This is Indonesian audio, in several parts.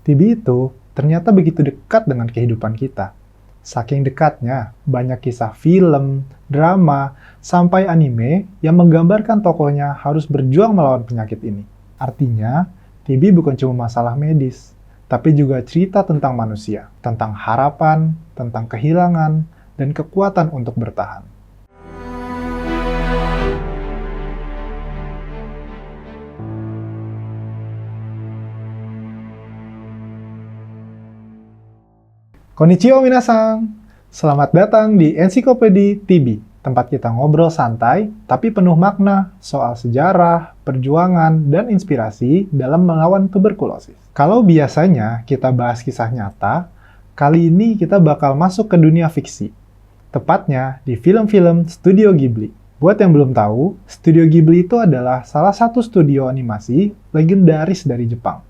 TV itu ternyata begitu dekat dengan kehidupan kita. Saking dekatnya, banyak kisah film, drama, sampai anime yang menggambarkan tokohnya harus berjuang melawan penyakit ini. Artinya, TB bukan cuma masalah medis, tapi juga cerita tentang manusia, tentang harapan, tentang kehilangan, dan kekuatan untuk bertahan. Konnichiwa minasan! Selamat datang di Ensiklopedia TB, tempat kita ngobrol santai tapi penuh makna soal sejarah, perjuangan, dan inspirasi dalam melawan tuberkulosis. Kalau biasanya kita bahas kisah nyata, kali ini kita bakal masuk ke dunia fiksi. Tepatnya di film-film Studio Ghibli. Buat yang belum tahu, Studio Ghibli itu adalah salah satu studio animasi legendaris dari Jepang.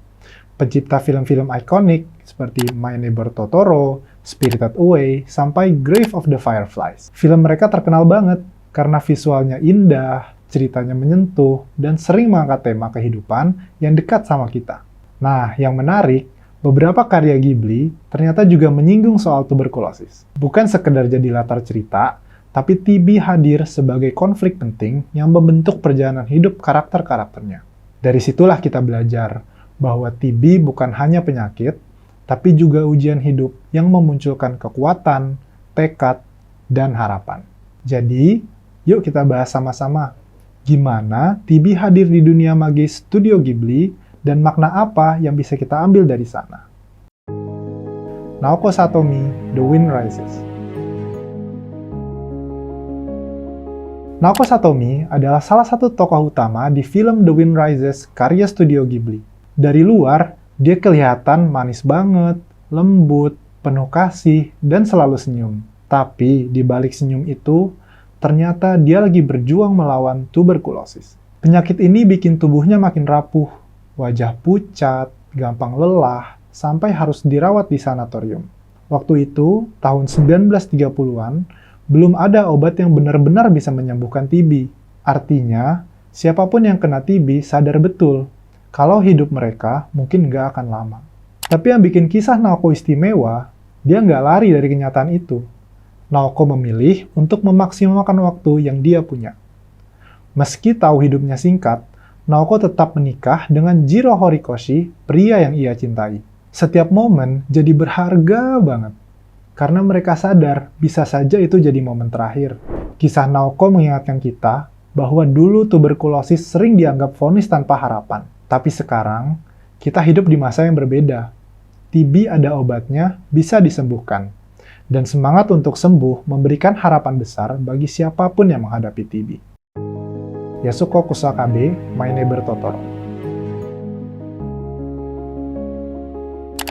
Pencipta film-film ikonik seperti My Neighbor Totoro, Spirited Away, sampai Grave of the Fireflies. Film mereka terkenal banget karena visualnya indah, ceritanya menyentuh, dan sering mengangkat tema kehidupan yang dekat sama kita. Nah, yang menarik, beberapa karya Ghibli ternyata juga menyinggung soal tuberkulosis. Bukan sekedar jadi latar cerita, tapi TB hadir sebagai konflik penting yang membentuk perjalanan hidup karakter-karakternya. Dari situlah kita belajar bahwa TB bukan hanya penyakit, tapi juga ujian hidup yang memunculkan kekuatan, tekad, dan harapan. Jadi, yuk kita bahas sama-sama gimana TB hadir di dunia magis Studio Ghibli dan makna apa yang bisa kita ambil dari sana. Naoko Satomi, The Wind Rises. Naoko Satomi adalah salah satu tokoh utama di film The Wind Rises karya Studio Ghibli. Dari luar, dia kelihatan manis banget, lembut, penuh kasih, dan selalu senyum. Tapi di balik senyum itu, ternyata dia lagi berjuang melawan tuberkulosis. Penyakit ini bikin tubuhnya makin rapuh, wajah pucat, gampang lelah, sampai harus dirawat di sanatorium. Waktu itu, tahun 1930-an, belum ada obat yang benar-benar bisa menyembuhkan TB. Artinya, siapapun yang kena TB sadar betul kalau hidup mereka mungkin nggak akan lama. Tapi yang bikin kisah Naoko istimewa, dia nggak lari dari kenyataan itu. Naoko memilih untuk memaksimalkan waktu yang dia punya. Meski tahu hidupnya singkat, Naoko tetap menikah dengan Jiro Horikoshi, pria yang ia cintai. Setiap momen jadi berharga banget, karena mereka sadar bisa saja itu jadi momen terakhir. Kisah Naoko mengingatkan kita bahwa dulu tuberkulosis sering dianggap vonis tanpa harapan. Tapi sekarang, kita hidup di masa yang berbeda. TB ada obatnya, bisa disembuhkan. Dan semangat untuk sembuh memberikan harapan besar bagi siapapun yang menghadapi TB. Yasuko Kusakabe, My Neighbor Totoro.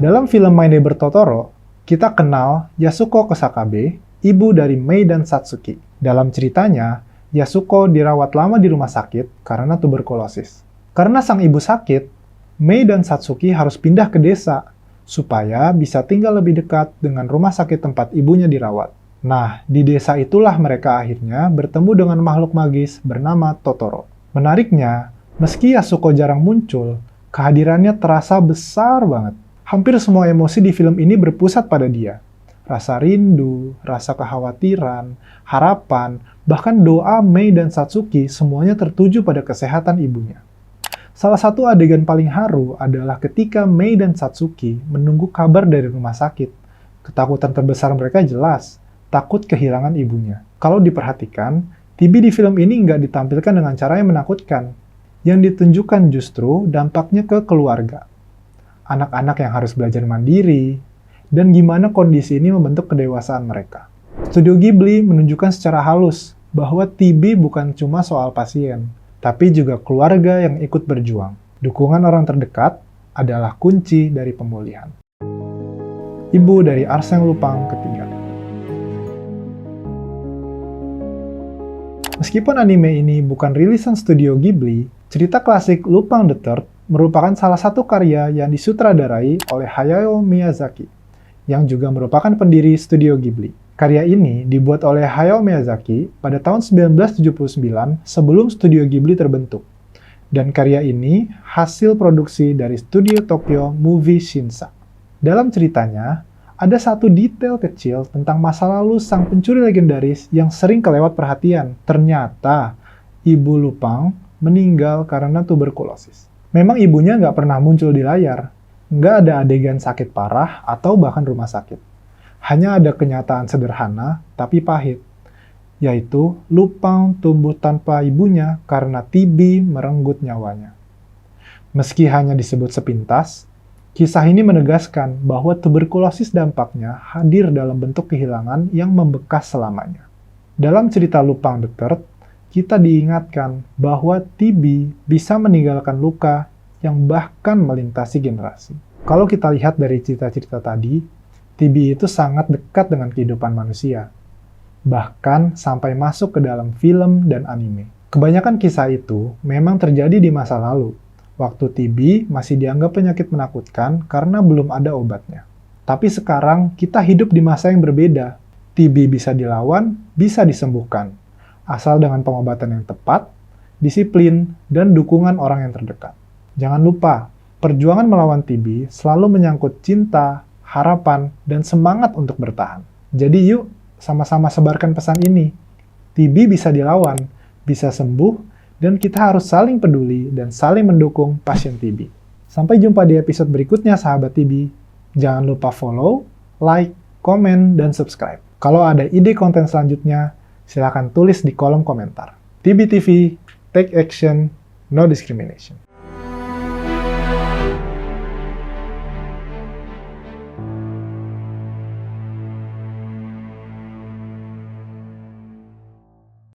Dalam film My Neighbor Totoro, kita kenal Yasuko Kusakabe, ibu dari Mei dan Satsuki. Dalam ceritanya, Yasuko dirawat lama di rumah sakit karena tuberkulosis. Karena sang ibu sakit, Mei dan Satsuki harus pindah ke desa supaya bisa tinggal lebih dekat dengan rumah sakit tempat ibunya dirawat. Nah, di desa itulah mereka akhirnya bertemu dengan makhluk magis bernama Totoro. Menariknya, meski Yasuko jarang muncul, kehadirannya terasa besar banget. Hampir semua emosi di film ini berpusat pada dia. Rasa rindu, rasa kekhawatiran, harapan, bahkan doa Mei dan Satsuki semuanya tertuju pada kesehatan ibunya. Salah satu adegan paling haru adalah ketika Mei dan Satsuki menunggu kabar dari rumah sakit. Ketakutan terbesar mereka jelas, takut kehilangan ibunya. Kalau diperhatikan, TB di film ini nggak ditampilkan dengan cara yang menakutkan. Yang ditunjukkan justru dampaknya ke keluarga. Anak-anak yang harus belajar mandiri, dan gimana kondisi ini membentuk kedewasaan mereka. Studio Ghibli menunjukkan secara halus bahwa TB bukan cuma soal pasien, tapi juga keluarga yang ikut berjuang. Dukungan orang terdekat adalah kunci dari pemulihan. Ibu dari Arsène Lupin ketiga. Meskipun anime ini bukan rilisan Studio Ghibli, cerita klasik Lupin III merupakan salah satu karya yang disutradarai oleh Hayao Miyazaki, yang juga merupakan pendiri Studio Ghibli. Karya ini dibuat oleh Hayao Miyazaki pada tahun 1979 sebelum Studio Ghibli terbentuk. Dan karya ini hasil produksi dari Studio Tokyo Movie Shinsa. Dalam ceritanya, ada satu detail kecil tentang masa lalu sang pencuri legendaris yang sering kelewat perhatian. Ternyata, Ibu Lupang meninggal karena tuberkulosis. Memang ibunya nggak pernah muncul di layar, nggak ada adegan sakit parah atau bahkan rumah sakit. Hanya ada kenyataan sederhana tapi pahit, yaitu Lupang tumbuh tanpa ibunya karena TB merenggut nyawanya. Meski hanya disebut sepintas, kisah ini menegaskan bahwa tuberkulosis dampaknya hadir dalam bentuk kehilangan yang membekas selamanya. Dalam cerita Lupang the Third, kita diingatkan bahwa TB bisa meninggalkan luka yang bahkan melintasi generasi. Kalau kita lihat dari cerita-cerita tadi, TB itu sangat dekat dengan kehidupan manusia, bahkan sampai masuk ke dalam film dan anime. Kebanyakan kisah itu memang terjadi di masa lalu, waktu TB masih dianggap penyakit menakutkan karena belum ada obatnya. Tapi sekarang kita hidup di masa yang berbeda. TB bisa dilawan, bisa disembuhkan, asal dengan pengobatan yang tepat, disiplin, dan dukungan orang yang terdekat. Jangan lupa, perjuangan melawan TB selalu menyangkut cinta, harapan, dan semangat untuk bertahan. Jadi yuk, sama-sama sebarkan pesan ini. TB bisa dilawan, bisa sembuh, dan kita harus saling peduli dan saling mendukung pasien TB. Sampai jumpa di episode berikutnya, sahabat TB. Jangan lupa follow, like, komen, dan subscribe. Kalau ada ide konten selanjutnya, silakan tulis di kolom komentar. TB TV, take action, no discrimination.